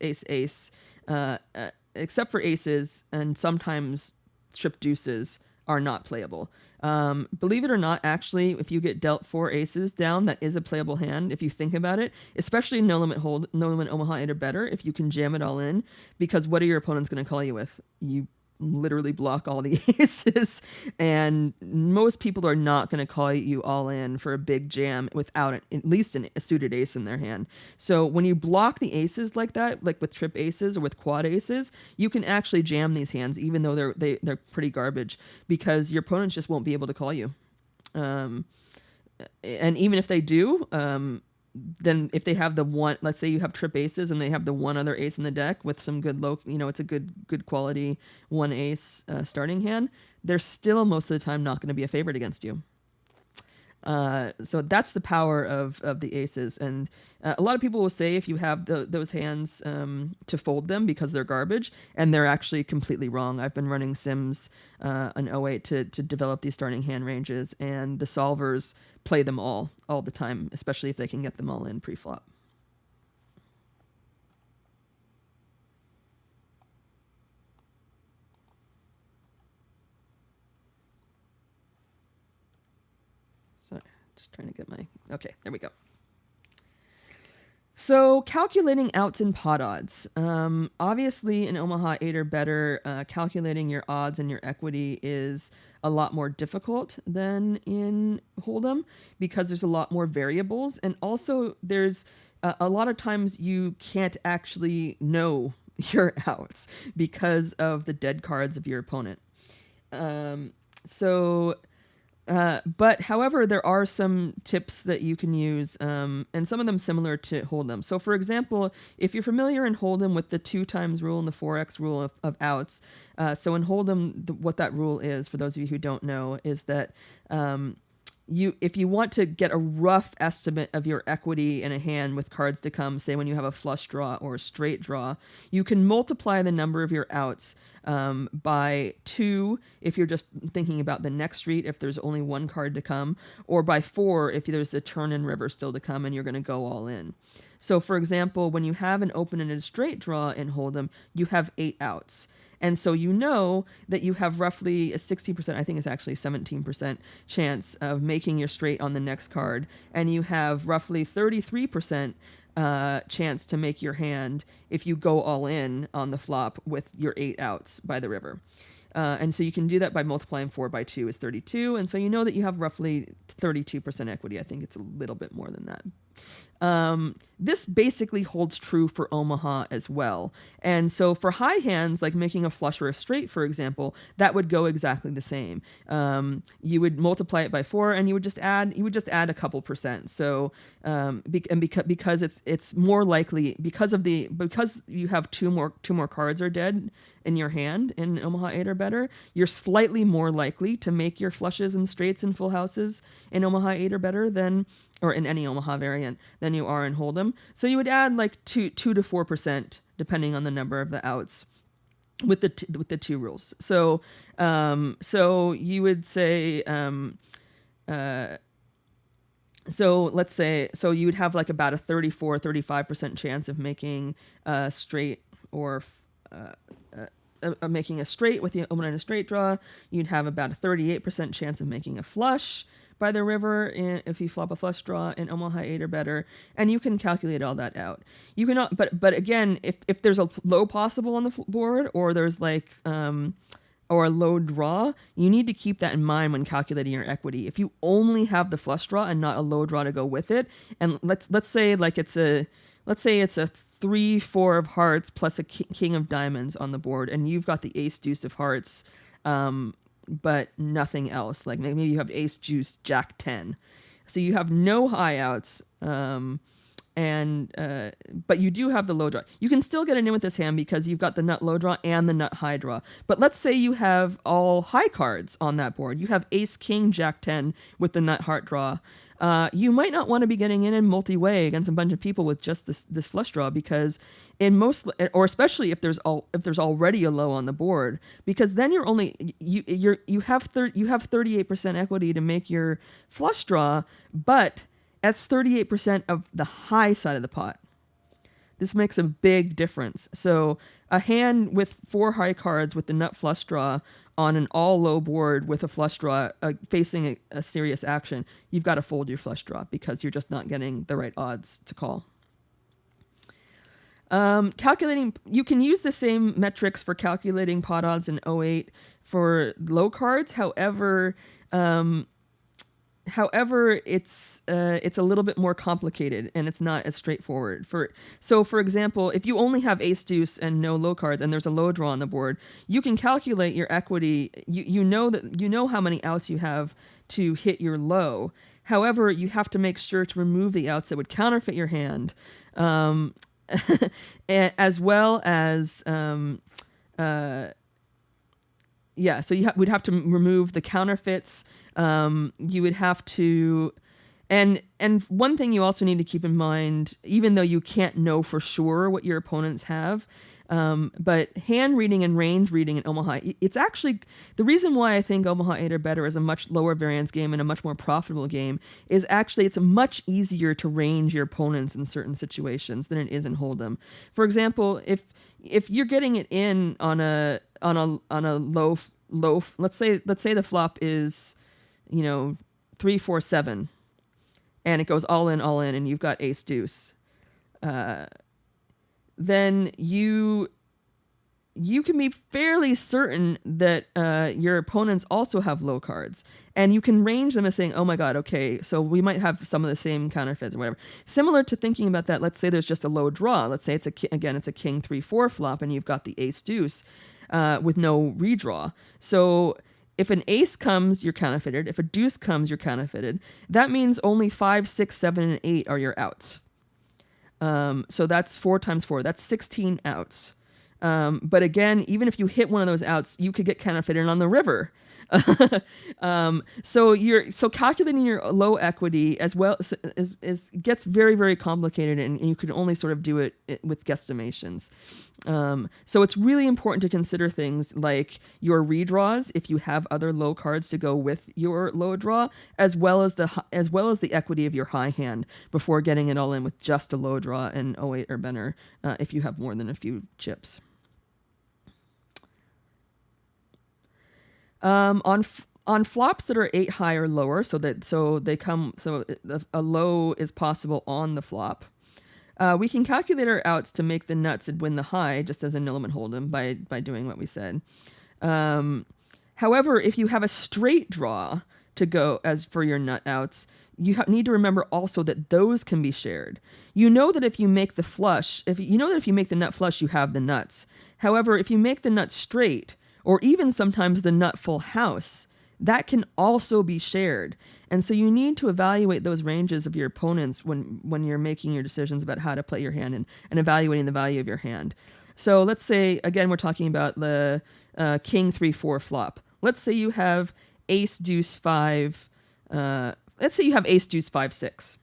except for aces and sometimes trip deuces, are not playable. Believe it or not, actually, if you get dealt 4 aces down, that is a playable hand if you think about it, especially no limit Omaha 8 or better, if you can jam it all in, because what are your opponents going to call you with? You literally block all the aces, and most people are not going to call you all in for a big jam without at least a suited ace in their hand. So when you block the aces like that, like with trip aces or with quad aces, you can actually jam these hands even though they're pretty garbage, because your opponents just won't be able to call you. And even if they do, then if they have the one, let's say you have trip aces and they have the one other ace in the deck with some good it's a good quality 1 ace starting hand, they're still most of the time not going to be a favorite against you. So that's the power of the aces. And a lot of people will say if you have those hands to fold them because they're garbage, and they're actually completely wrong. I've been running sims on 08 to develop these starting hand ranges, and the solvers play them all the time, especially if they can get them all in pre-flop. Sorry, just trying to get okay, there we go. So calculating outs and pot odds. Obviously in Omaha 8 or better, calculating your odds and your equity is a lot more difficult than in Hold'em because there's a lot more variables, and also there's a lot of times you can't actually know your outs because of the dead cards of your opponent. But however, there are some tips that you can use, and some of them similar to Hold'em. So for example, if you're familiar in Hold'em with the 2x rule and the 4x rule of outs, so in Hold'em, what that rule is, for those of you who don't know, is that if you want to get a rough estimate of your equity in a hand with cards to come, say when you have a flush draw or a straight draw, you can multiply the number of your outs by 2 if you're just thinking about the next street, if there's only one card to come, or by 4 if there's a turn and river still to come and you're going to go all in. So for example, when you have an open and a straight draw in Hold'em, you have 8 outs. And so you know that you have roughly a 60%, I think it's actually 17% chance of making your straight on the next card. And you have roughly 33% chance to make your hand if you go all in on the flop with your 8 outs by the river. And so you can do that by multiplying 4 by 2 is 32. And so you know that you have roughly 32% equity. I think it's a little bit more than that. This basically holds true for Omaha as well. And so for high hands, like making a flush or a straight, for example, that would go exactly the same. You would multiply it by 4 and you would just add a couple percent. So, because it's more likely because you have two more cards are dead in your hand in Omaha 8 or better, you're slightly more likely to make your flushes and straights and full houses in Omaha 8 or better or in any Omaha variant than you are in Hold'em. So you would add like 2 to 4% depending on the number of the outs with the two rules. So you would say so let's say you would have like about a 35% chance of making a straight or making a straight with the open and a straight draw. You'd have about a 38% chance of making a flush by the river if you flop a flush draw in Omaha 8 or better, and you can calculate all that out. You can, but again, if there's a low possible on the board, or there's like or a low draw, you need to keep that in mind when calculating your equity. If you only have the flush draw and not a low draw to go with it, and let's say it's a 3-4 of hearts plus a king of diamonds on the board, and you've got the ace deuce of hearts, but nothing else. Like maybe you have ace deuce jack 10, so you have no high outs, but you do have the low draw. You can still get it in with this hand because you've got the nut low draw and the nut high draw. But let's say you have all high cards on that board. You have ace king jack 10 with the nut heart draw. You might not want to be getting in multi-way against a bunch of people with just this flush draw, because in most, or especially if there's already a low on the board, because then you have 38% equity to make your flush draw, but that's 38% of the high side of the pot. This makes a big difference. So a hand with 4 high cards with the nut flush draw on an all low board with a flush draw facing a serious action, you've got to fold your flush draw because you're just not getting the right odds to call. Calculating, you can use the same metrics for calculating pot odds in 08 for low cards. However, it's a little bit more complicated and it's not as straightforward. For example, if you only have ace deuce and no low cards and there's a low draw on the board, you can calculate your equity. You know how many outs you have to hit your low. However, you have to make sure to remove the outs that would counterfeit your hand, as well as so we'd have to remove the counterfeits. You would have to, and one thing you also need to keep in mind, even though you can't know for sure what your opponents have, but hand reading and range reading in Omaha, it's actually, the reason why I think Omaha 8 or better is a much lower variance game and a much more profitable game is actually it's much easier to range your opponents in certain situations than it is in Hold'em. For example, if you're getting it in on a low, let's say the flop is 3-4-7, and it goes all in, and you've got ace deuce. Then you can be fairly certain that your opponents also have low cards, and you can range them as saying, "Oh my God, okay, so we might have some of the same counterfeits or whatever." Similar to thinking about that, let's say there's just a low draw. Let's say it's a king 3-4 flop, and you've got the ace deuce with no redraw. So if an ace comes, you're counterfeited. If a deuce comes, you're counterfeited. That means only 5, 6, 7, and 8 are your outs. So that's 4 times 4. That's 16 outs. But again, even if you hit one of those outs, you could get counterfeited on the river. So calculating your low equity as well is gets very, very complicated, and you can only sort of do it with guesstimations. So it's really important to consider things like your redraws if you have other low cards to go with your low draw, as well as the equity of your high hand before getting it all in with just a low draw and 08 or better if you have more than a few chips. On flops that are 8 high or lower, so a low is possible on the flop. We can calculate our outs to make the nuts and win the high, just as a Nillman Hold'em by doing what we said. However, if you have a straight draw to go as for your nut outs, you need to remember also that those can be shared. You know that if you make if you make the nut flush, you have the nuts. However, if you make the nut straight, or even sometimes the nut full house, that can also be shared. And so you need to evaluate those ranges of your opponents when you're making your decisions about how to play your hand and evaluating the value of your hand. So let's say, again, we're talking about the king 3-4 flop. Let's say you have ace deuce 5. Let's say you have ace deuce 5-6.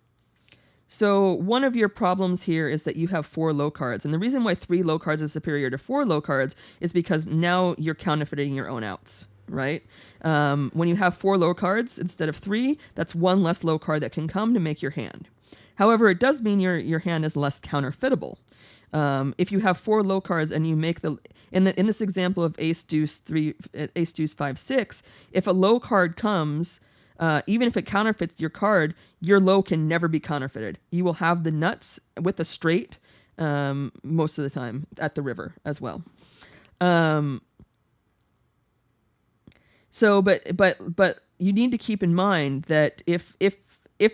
So one of your problems here is that you have 4 low cards. And the reason why 3 low cards is superior to 4 low cards is because now you're counterfeiting your own outs, right? When you have 4 low cards instead of 3, that's 1 less low card that can come to make your hand. However, it does mean your hand is less counterfeitable. If you have 4 low cards and you make in this example of ace deuce 5-6, if a low card comes, even if it counterfeits your card, your low can never be counterfeited. You will have the nuts with a straight most of the time at the river as well. But you need to keep in mind that if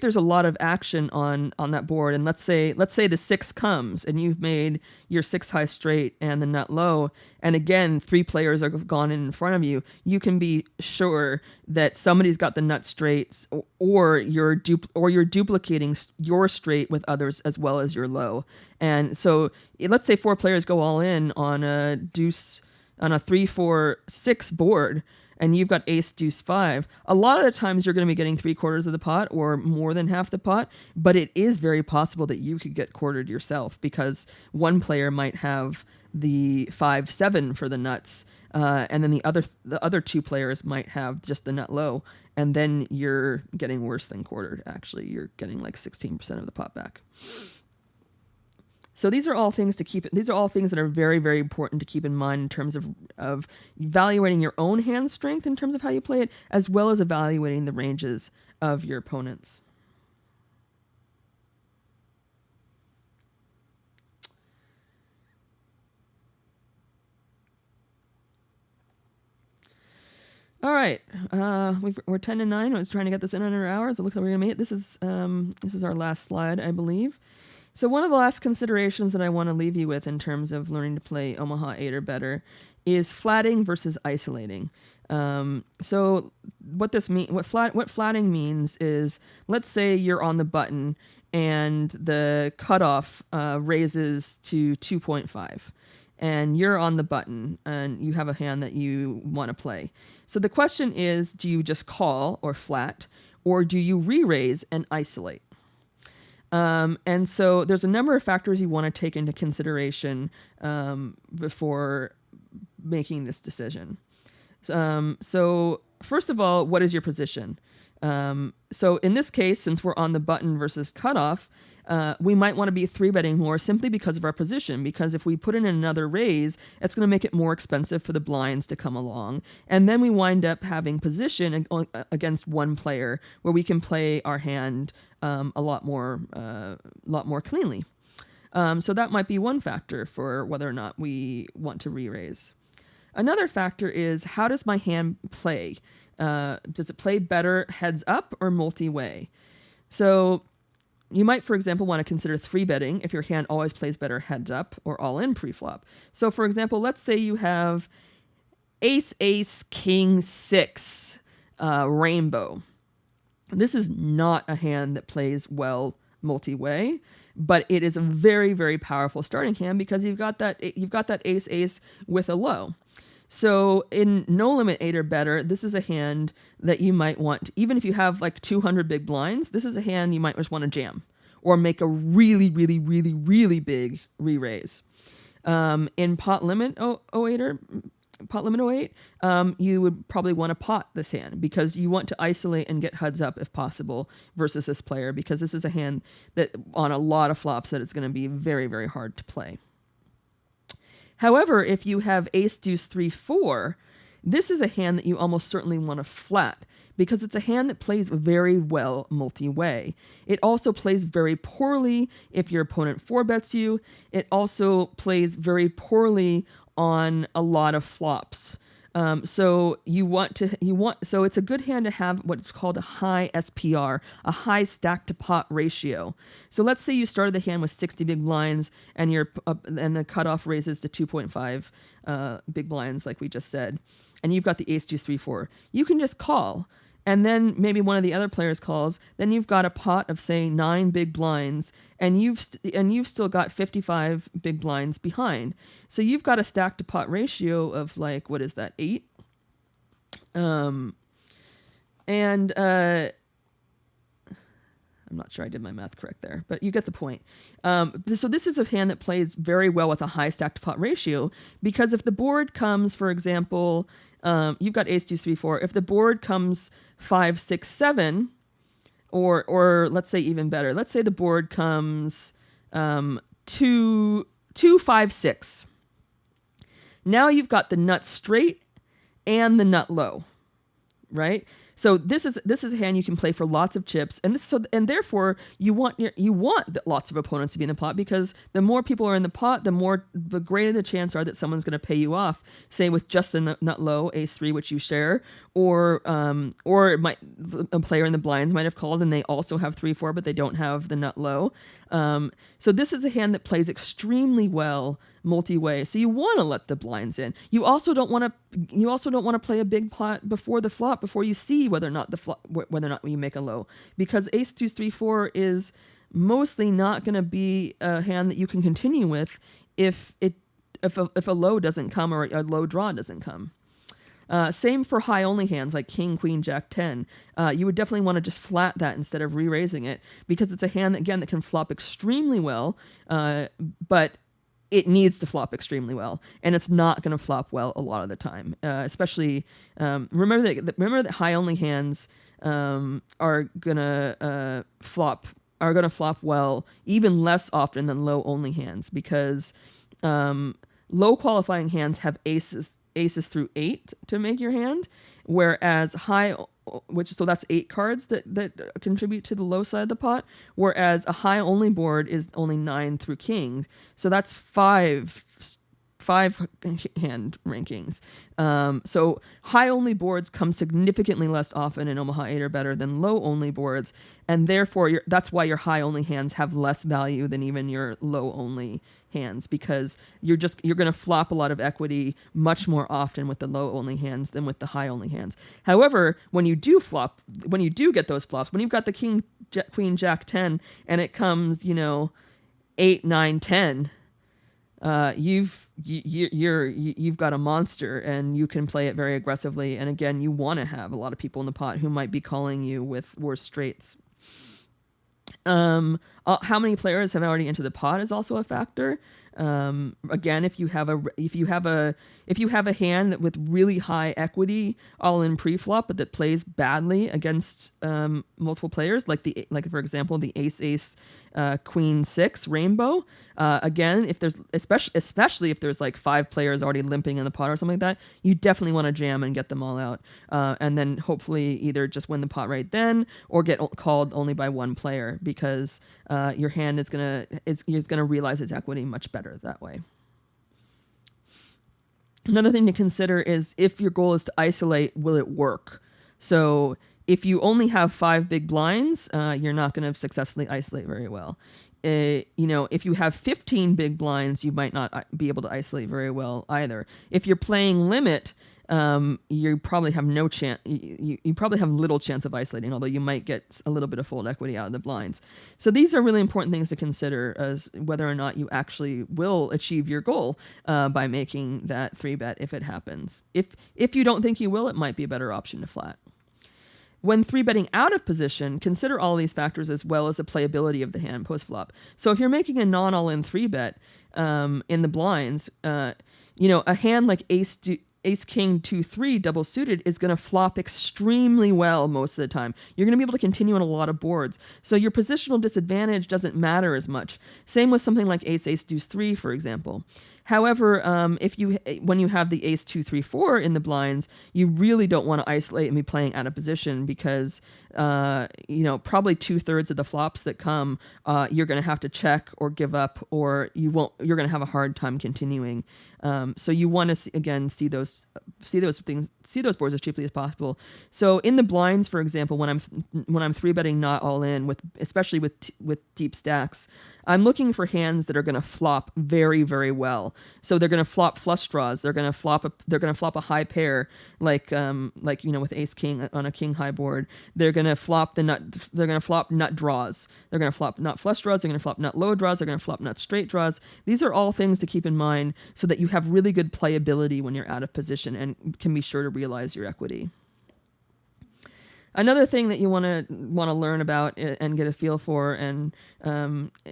there's a lot of action on that board, and let's say the 6 comes and you've made your 6 high straight and the nut low, and again 3 players are gone in front of you, you can be sure that somebody's got the nut straights, or you're duplicating your straight with others as well as your low. And so let's say 4 players go all in on a 3-4-6 board, and you've got ace deuce 5, a lot of the times you're going to be getting 3/4 of the pot or more than half the pot, but it is very possible that you could get quartered yourself because one player might have the 5-7 for the nuts, and then the other 2 players might have just the nut low, and then you're getting worse than quartered. Actually, you're getting like 16% of the pot back. So these are all things that are very, very important to keep in mind in terms of evaluating your own hand strength in terms of how you play it, as well as evaluating the ranges of your opponents. All right, we're 10 to 9. I was trying to get this in under hours. It looks like we're gonna make it. This is our last slide, I believe. So one of the last considerations that I want to leave you with in terms of learning to play Omaha 8 or better is flatting versus isolating. So what flatting means is, let's say you're on the button and the cutoff raises to 2.5, and you're on the button and you have a hand that you want to play. So the question is, do you just call or flat, or do you re-raise and isolate? And so there's a number of factors you want to take into consideration before making this decision. So first of all, what is your position? So in this case, since we're on the button versus cutoff, we might want to be 3-betting more simply because of our position, because if we put in another raise, it's going to make it more expensive for the blinds to come along. And then we wind up having position against one player where we can play our hand a lot more cleanly. So that might be one factor for whether or not we want to re-raise. Another factor is, how does my hand play? Does it play better heads up or multi-way? So you might, for example, want to consider 3-betting if your hand always plays better heads up or all in pre-flop. So for example, let's say you have ace, ace, king, 6, rainbow. This is not a hand that plays well multi-way, but it is a very, very powerful starting hand because you've got that ace, ace with a low. So in no limit 8 or better, this is a hand that you might want, even if you have like 200 big blinds, this is a hand you might just want to jam or make a really, really, really, really big re-raise. In pot limit 08 or pot limit 08, you would probably want to pot this hand because you want to isolate and get HUDs up if possible versus this player, because this is a hand that on a lot of flops that it's going to be very, very hard to play. However, if you have ace, deuce, 3, 4, this is a hand that you almost certainly want to flat because it's a hand that plays very well multi-way. It also plays very poorly if your opponent 4-bets you. It also plays very poorly on a lot of flops. So it's a good hand to have what's called a high SPR, a high stack to pot ratio. So let's say you started the hand with 60 big blinds and and the cutoff raises to 2.5 big blinds, like we just said, and you've got the ace, deuce, 3, 4. You can just call. And then maybe one of the other players calls, then you've got a pot of, say, 9 big blinds, and you've still got 55 big blinds behind. So you've got a stack to pot ratio of like, what is that, 8? I'm not sure I did my math correct there, but you get the point. So this is a hand that plays very well with a high stack to pot ratio, because if the board comes, for example, you've got ace, deuce, 3, 4. If the board comes 5, 6, 7, or let's say even better, let's say the board comes 2, 5, 6. Now you've got the nut straight and the nut low, right? So this is a hand you can play for lots of chips, and therefore you want lots of opponents to be in the pot, because the more people are in the pot, the greater the chance are that someone's going to pay you off. Say with just the nut low, ace 3, which you share, or it might, a player in the blinds might have called and they also have 3, 4, but they don't have the nut low. So this is a hand that plays extremely well multi-way. So you want to let the blinds in. You also don't want to play a big pot before the flop, before you see whether or not you make a low, because ace, deuce, 3, 4 is mostly not going to be a hand that you can continue with if a low doesn't come or a low draw doesn't come. Same for high only hands like king, queen, jack, 10. You would definitely want to just flat that instead of re-raising it, because it's a hand that can flop extremely well, but it needs to flop extremely well, and it's not going to flop well a lot of the time. Especially remember that high only hands are gonna flop well even less often than low only hands, because low qualifying hands have aces through 8 to make your hand, whereas so that's 8 cards that contribute to the low side of the pot, whereas a high only board is only 9 through kings. So that's 5 hand rankings. So high only boards come significantly less often in Omaha 8 or better than low only boards, and therefore that's why your high only hands have less value than even your low only hands, because you're going to flop a lot of equity much more often with the low only hands than with the high only hands. However, when you do get those flops, when you've got the king, queen, jack, 10, and it comes 8, 9, 10, you've got a monster, and you can play it very aggressively. And again, you want to have a lot of people in the pot who might be calling you with worse straights. How many players have already entered the pot is also a factor. Again, if you have a hand that with really high equity all in pre-flop, but that plays badly against multiple players, like for example the ace queen 6 rainbow. Again, if there's especially if there's like 5 players already limping in the pot or something like that, you definitely want to jam and get them all out, and then hopefully either just win the pot right then or get called only by one player, because your hand is gonna realize its equity much better that way. Another thing to consider is, if your goal is to isolate, will it work? So if you only have 5 big blinds, you're not going to successfully isolate very well. If you have 15 big blinds, you might not be able to isolate very well either. If you're playing limit, you probably have no chance. You probably have little chance of isolating, although you might get a little bit of fold equity out of the blinds. So these are really important things to consider as whether or not you actually will achieve your goal by making that 3-bet if it happens. If you don't think you will, it might be a better option to flat. When 3-betting out of position, consider all these factors as well as the playability of the hand post-flop. So if you're making a non-all-in 3-bet in the blinds, a hand like Ace King 2-3 double suited is going to flop extremely well most of the time. You're going to be able to continue on a lot of boards. So your positional disadvantage doesn't matter as much. Same with something like Ace Deuce 3, for example. However, when you have the Ace 2-3-4 in the blinds, you really don't want to isolate and be playing out of position because probably 2/3 of the flops that come, you're going to have to check or give up, or you're going to have a hard time continuing. So you want to see those boards as cheaply as possible. So in the blinds, for example, when I'm 3-betting not all in, especially with deep stacks, I'm looking for hands that are going to flop very, very well. So they're going to flop flush draws. They're going to flop a high pair, like with Ace King on a king high board. They're going to flop nut draws. They're going to flop nut flush draws. They're going to flop nut low draws. They're going to flop nut straight draws. These are all things to keep in mind so that you have really good playability when you're out of position and can be sure to realize your equity. Another thing that you want to learn about and get a feel for, and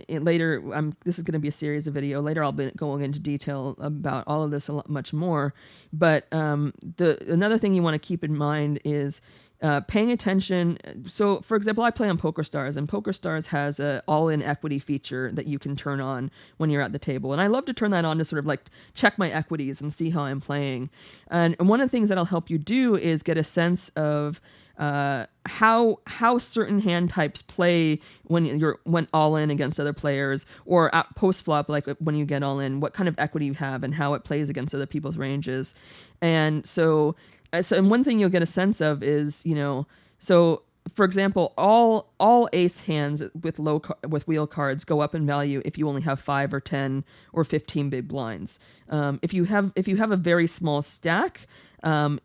later, this is going to be a series of video. Later, I'll be going into detail about all of this much more. But another thing you want to keep in mind is paying attention. So, for example, I play on PokerStars, and PokerStars has a all-in equity feature that you can turn on when you're at the table. And I love to turn that on to sort of like check my equities and see how I'm playing. And one of the things that'll help you do is get a sense of how certain hand types play when all in against other players, or at post flop, like when you get all in, what kind of equity you have and how it plays against other people's ranges. And so one thing you'll get a sense of is, so for example, all ace hands with wheel cards go up in value if you only have 5 or 10 or 15 big blinds. If you have a very small stack,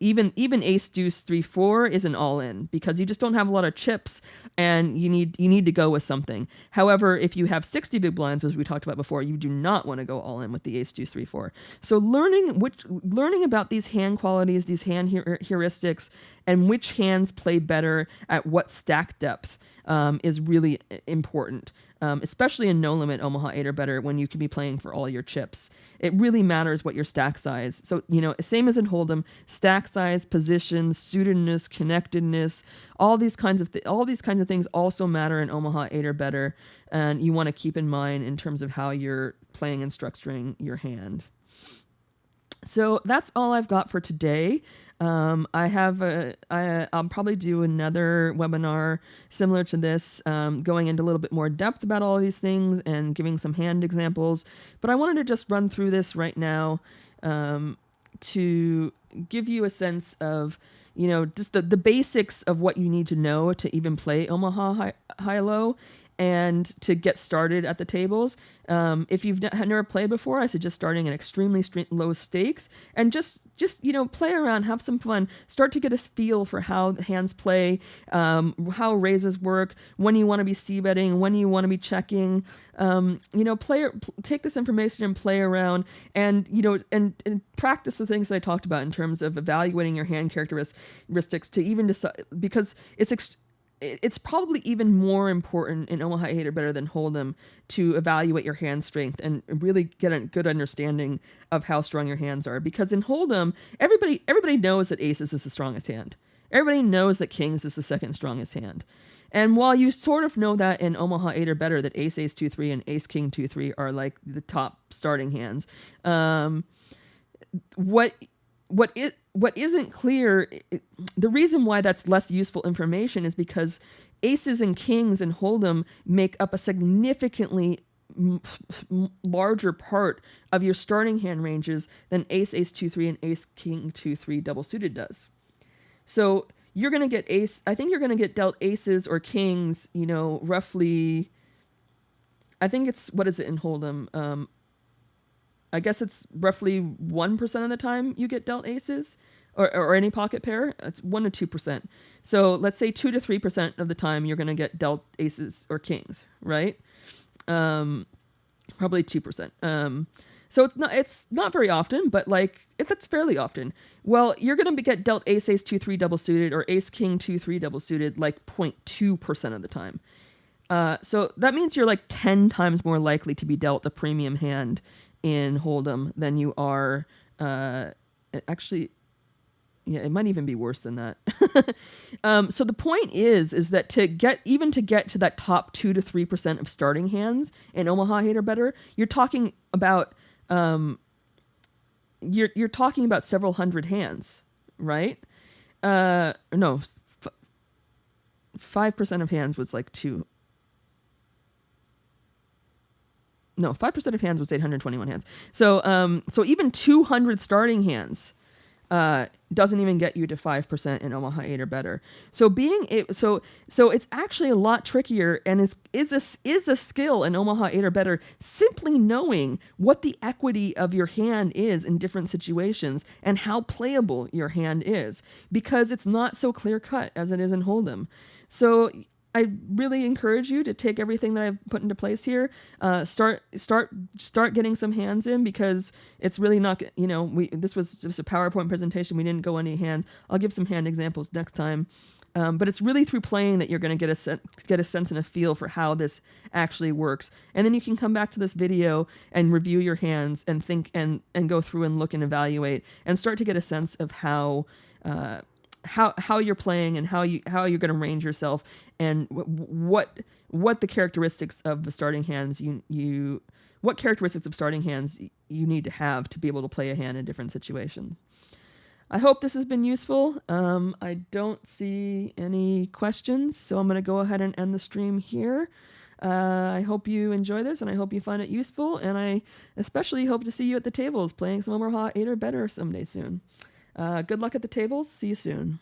even Ace Deuce 3-4 isn't all in because you just don't have a lot of chips and you need to go with something. However, if you have 60 big blinds, as we talked about before, you do not want to go all in with the Ace Deuce 3-4. So learning about these hand qualities, these hand heuristics, and which hands play better at what stack depth is really important. Especially in no limit Omaha 8 or better, when you can be playing for all your chips. It really matters what your stack size. So, same as in Hold'em, stack size, position, suitedness, connectedness, all these kinds of things also matter in Omaha 8 or better, and you want to keep in mind in terms of how you're playing and structuring your hand. So that's all I've got for today. I'll probably do another webinar similar to this, going into a little bit more depth about all of these things and giving some hand examples. But I wanted to just run through this right now to give you a sense of, just the basics of what you need to know to even play Omaha Hi-Lo and to get started at the tables. If you've never played before, I suggest starting at extremely low stakes and just play around, have some fun, start to get a feel for how the hands play, how raises work, when you want to be c-betting, when you want to be checking. Take this information and play around, and and practice the things that I talked about in terms of evaluating your hand characteristics to even decide, because it's probably even more important in Omaha 8 or better than Hold'em to evaluate your hand strength and really get a good understanding of how strong your hands are. Because in Hold'em, everybody knows that aces is the strongest hand. Everybody knows that kings is the second strongest hand. And while you sort of know that in Omaha 8 or better, that Ace 2-3 and Ace King 2-3 are like the top starting hands, what isn't clear, the reason why that's less useful information is because aces and kings in Hold'em make up a significantly larger part of your starting hand ranges than Ace 2-3 and Ace King 2-3 double suited does. So you're going to get I think you're going to get dealt aces or kings, roughly, I think it's, what is it in Hold'em? I guess it's roughly 1% of the time you get dealt aces, or any pocket pair, it's 1 to 2%. So let's say 2 to 3% of the time you're going to get dealt aces or kings, right? Probably 2%. So it's not very often, but like that's fairly often. Well, you're going to get dealt ace 2 3 double suited or ace king 2 3 double suited like 0.2% of the time. So that means you're like 10 times more likely to be dealt a premium hand in Hold'em than you are. Actually, yeah, it might even be worse than that. So the point is that to get to that top 2 to 3% of starting hands in Omaha Hi-Lo or better, you're talking about you're talking about several hundred hands, right? No, 5% of hands was like 2. No, 5% of hands was 821 hands. So even 200 starting hands doesn't even get you to 5% in Omaha 8 or better. So it's actually a lot trickier, and is a skill in Omaha 8 or better, simply knowing what the equity of your hand is in different situations and how playable your hand is, because it's not so clear cut as it is in Hold'em. So I really encourage you to take everything that I've put into place here, start getting some hands in, because it's really not, this was just a PowerPoint presentation. We didn't go any hands. I'll give some hand examples next time. But it's really through playing that you're going to get a sense and a feel for how this actually works. And then you can come back to this video and review your hands and think and go through and look and evaluate and start to get a sense of how you're playing and how you're going to range yourself, and what the characteristics of the starting hands what characteristics of starting hands you need to have to be able to play a hand in different situations. I hope this has been useful. I don't see any questions, so I'm going to go ahead and end the stream here. I hope you enjoy this, and I hope you find it useful, and I especially hope to see you at the tables playing some Omaha 8 or better someday soon. Good luck at the tables. See you soon.